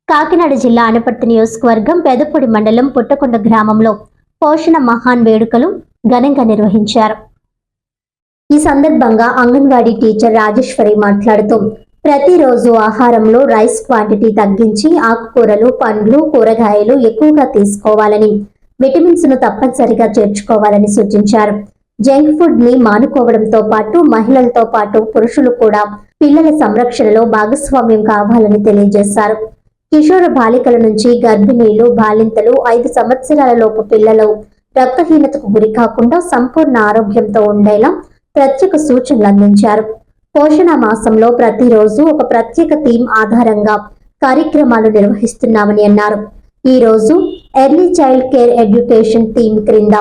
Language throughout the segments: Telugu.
కాకినాడ జిల్లా అనపర్తి నియోజకవర్గం పెదపొడి మండలం పుట్టకొండ గ్రామంలో పోషణ మహాన్ వేడుకలు ఘనంగా నిర్వహించారు. ఈ సందర్భంగా అంగన్వాడీ టీచర్ రాజేశ్వరి మాట్లాడుతూ ప్రతిరోజు ఆహారంలో రైస్ క్వాంటిటీ తగ్గించి ఆకుకూరలు, పండ్లు, కూరగాయలు ఎక్కువగా తీసుకోవాలని, విటమిన్స్ ను తప్పనిసరిగా చేర్చుకోవాలని సూచించారు. జంక్ ఫుడ్ ని మానుకోవడంతో పాటు మహిళలతో పాటు పురుషులు కూడా పిల్లల సంరక్షణలో భాగస్వామ్యం కావాలని తెలియజేశారు. కిషోర బాలికల నుంచి గర్భిణీలు, బాలింతలు, 5 సంవత్సరాల లోపు పిల్లలు రక్తహీనతకు గురి కాకుండా సంపూర్ణ ఆరోగ్యంతో ఉండేలా ప్రత్యేక సూచనలు అందించారు. పోషణ మాసంలో ప్రతిరోజు ఒక ప్రత్యేక థీమ్ ఆధారంగా కార్యక్రమాలు నిర్వహిస్తున్నామని అన్నారు. ఈ రోజు early child care education theme క్రింద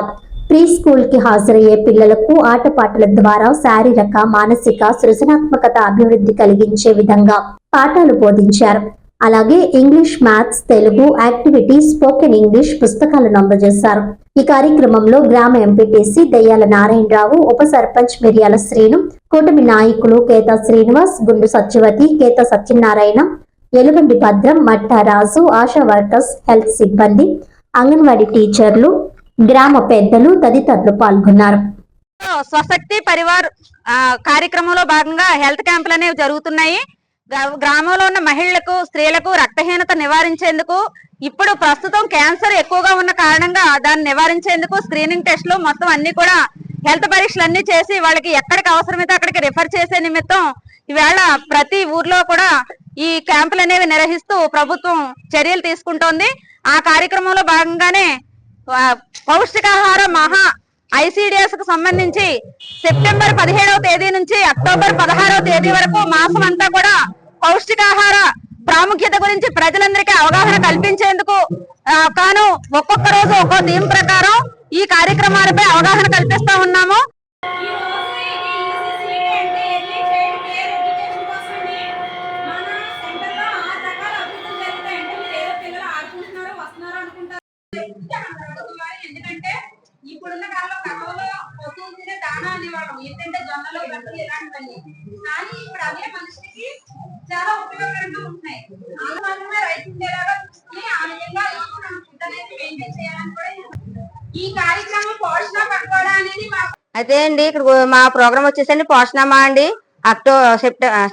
ప్రీ స్కూల్ కి హాజరయ్యే పిల్లలకు ఆటపాటల ద్వారా శారీరక, మానసిక, సృజనాత్మకత అభివృద్ధి కలిగించే విధంగా పాఠాలు బోధించారు. అలాగే English, maths, Telugu activity, spoken English పుస్తకాలను అందజేశారు. ఈ కార్యక్రమంలో గ్రామ ఎంపీటీసీ దయ్యాల నారాయణరావు, ఉప సర్పంచ్ మిర్యాల శ్రీను, కూటమి నాయకులు కేతా శ్రీనివాస్, గుండు సత్యవతి, కేతా సత్యనారాయణ, ఎలుగండి భద్రం, మట్టా రాజు, ఆశా వర్కర్స్, హెల్త్ సిబ్బంది, అంగన్వాడీ టీచర్లు, గ్రామ పెద్దలు తదితరులు పాల్గొన్నారు. స్వశక్తి పరివార్ కార్యక్రమంలో భాగంగా హెల్త్ క్యాంపులు అనేవి జరుగుతున్నాయి. గ్రామంలో ఉన్న మహిళలకు, స్త్రీలకు రక్తహీనత నివారించేందుకు, ఇప్పుడు ప్రస్తుతం క్యాన్సర్ ఎక్కువగా ఉన్న కారణంగా దాన్ని నివారించేందుకు స్క్రీనింగ్ టెస్టులు మొత్తం అన్ని కూడా హెల్త్ పరీక్షలు అన్ని చేసి వాళ్ళకి ఎక్కడికి అవసరమైతే అక్కడికి రిఫర్ చేసే నిమిత్తం ఈవేళ ప్రతి ఊర్లో కూడా ఈ క్యాంపులు అనేవి నిర్వహిస్తూ ప్రభుత్వం చర్యలు తీసుకుంటోంది. ఆ కార్యక్రమంలో భాగంగానే పౌష్టికాహార మహా ICDS కు సంబంధించి సెప్టెంబర్ 17వ తేదీ నుంచి అక్టోబర్ 16వ తేదీ వరకు మాసం అంతా కూడా పౌష్టికాహార ప్రాముఖ్యత గురించి ప్రజలందరికీ అవగాహన కల్పించేందుకు కాను ఒక్కొక్క రోజు ఒక్కో థీమ్ ప్రకారం ఈ కార్యక్రమాలపై అవగాహన కల్పిస్తా ఉన్నాము. ఎందుకంటే ఇప్పుడున్న కాలంలో పశువులు తినే దానా అనేవాళ్ళం, ఏంటంటే జొన్నలు, గడ్డలు ఇలాంటివన్నీ. కానీ ఇప్పుడు అవే మనిషికి చాలా ఉపయోగకరంగా ఉంటున్నాయి. ఆ మాత్రమే రైతు ఉండేలాగా చూసుకుని ఆ విధంగా మనం ఫుడ్ అనేది మెయింటైన్ చేయాలని కూడా ఈ కార్యక్రమం పోషణ పట్టుకోవడం అనేది అయితే అండి. ఇక్కడ మా ప్రోగ్రామ్ వచ్చేసండి పోషణమా అండి.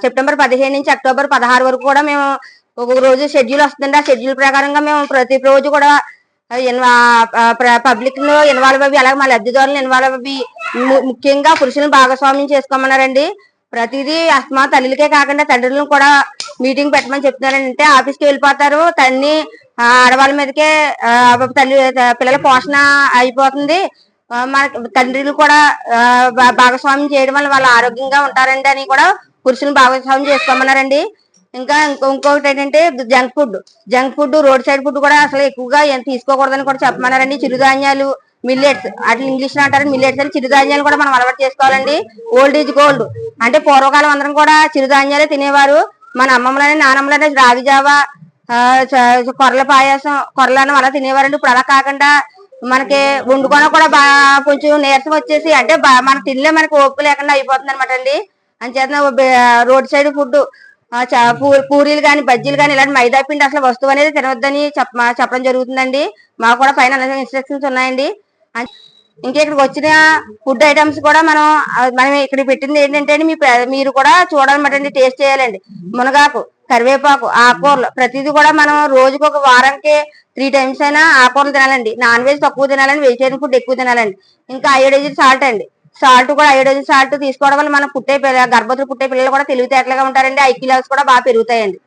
సెప్టెంబర్ 15 నుంచి అక్టోబర్ 16 వరకు కూడా మేము ఒక్కొక్క రోజు షెడ్యూల్ వస్తుందండి. ఆ షెడ్యూల్ ప్రకారంగా మేము ప్రతి రోజు కూడా పబ్లిక్ లో ఇన్వాల్వ్ అవ్వి, అలాగే మా లబ్ధిదారులను ఇన్వాల్వ్ అవ్వి, ముఖ్యంగా పురుషులను భాగస్వామ్యం చేసుకోమన్నారండి. ప్రతిదీ అస్తమా తల్లికే కాకుండా తండ్రులను కూడా మీటింగ్ పెట్టమని చెప్తున్నారండి. అంటే ఆఫీస్కి వెళ్ళిపోతారు, తల్లి ఆడవాళ్ళ మీదకే తల్లి పిల్లల పోషణ అయిపోతుంది, మన తండ్రులు కూడా భాగస్వామ్యం చేయడం వల్ల వాళ్ళు ఆరోగ్యంగా ఉంటారండి అని కూడా పురుషులను భాగస్వామ్యం చేసుకోమన్నారండి. ఇంకా ఇంకొకటి ఏంటంటే junk food road side food కూడా అసలు ఎక్కువగా తీసుకోకూడదని కూడా చెప్పమన్నారండి. చిరుధాన్యాలు, మిల్లెట్స్, అటు ఇంగ్లీష్ లో అంటారు మిల్లెట్స్ అని, చిరుధాన్యాలు కూడా మనం అలవాటు చేసుకోవాలండి. ఓల్డ్ ఈజ్ గోల్డ్ అంటే పూర్వకాలం అందరం కూడా చిరుధాన్యాలే తినేవారు. మన అమ్మమ్మలని, నానమ్మలని రాగి జావా, కొర్రల పాయాసం, కొర్రలను అలా తినేవారండి. ఇప్పుడు అలా కాకుండా మనకి వండుకోవడం కూడా బాగా కొంచెం నీరసం వచ్చేసి, అంటే మన తినలే మనకి ఓపిక లేకుండా అయిపోతుంది అనమాట అండి. అంచేత రోడ్ సైడ్ ఫుడ్ పూరీలు కానీ, బజ్జీలు కానీ ఇలాంటి మైదా పిండి అసలు వస్తువు అనేది తినవద్దని చెప్పడం జరుగుతుందండి. మాకు కూడా పైన ఇన్స్ట్రక్షన్స్ ఉన్నాయండి. ఇంకా ఇక్కడికి వచ్చిన ఫుడ్ ఐటమ్స్ కూడా మనం ఇక్కడ పెట్టింది ఏంటంటే మీరు కూడా చూడాలన్నమాట అండి, టేస్ట్ చేయాలండి. మునగాకు, కరివేపాకు, ఆకుకూరలు ప్రతిదీ కూడా మనం రోజుకి ఒక వారానికి 3 times అయినా ఆకుకూరలు తినాలండి. నాన్ వెజ్ తక్కువ తినాలండి, వెజిటేరియన్ ఫుడ్ ఎక్కువ తినాలండి. ఇంకా అయోడైజ్డ్ సాల్ట్ అండి, సాల్ట్ కూడా అయోడైజ్డ్ సాల్ట్ తీసుకోవడం వల్ల మనం గర్భవతులు పుట్టే పిల్లలు కూడా తెలివితేటలుగా ఉంటారండి. IQ లెవెల్స్ కూడా బాగా పెరుగుతాయండి.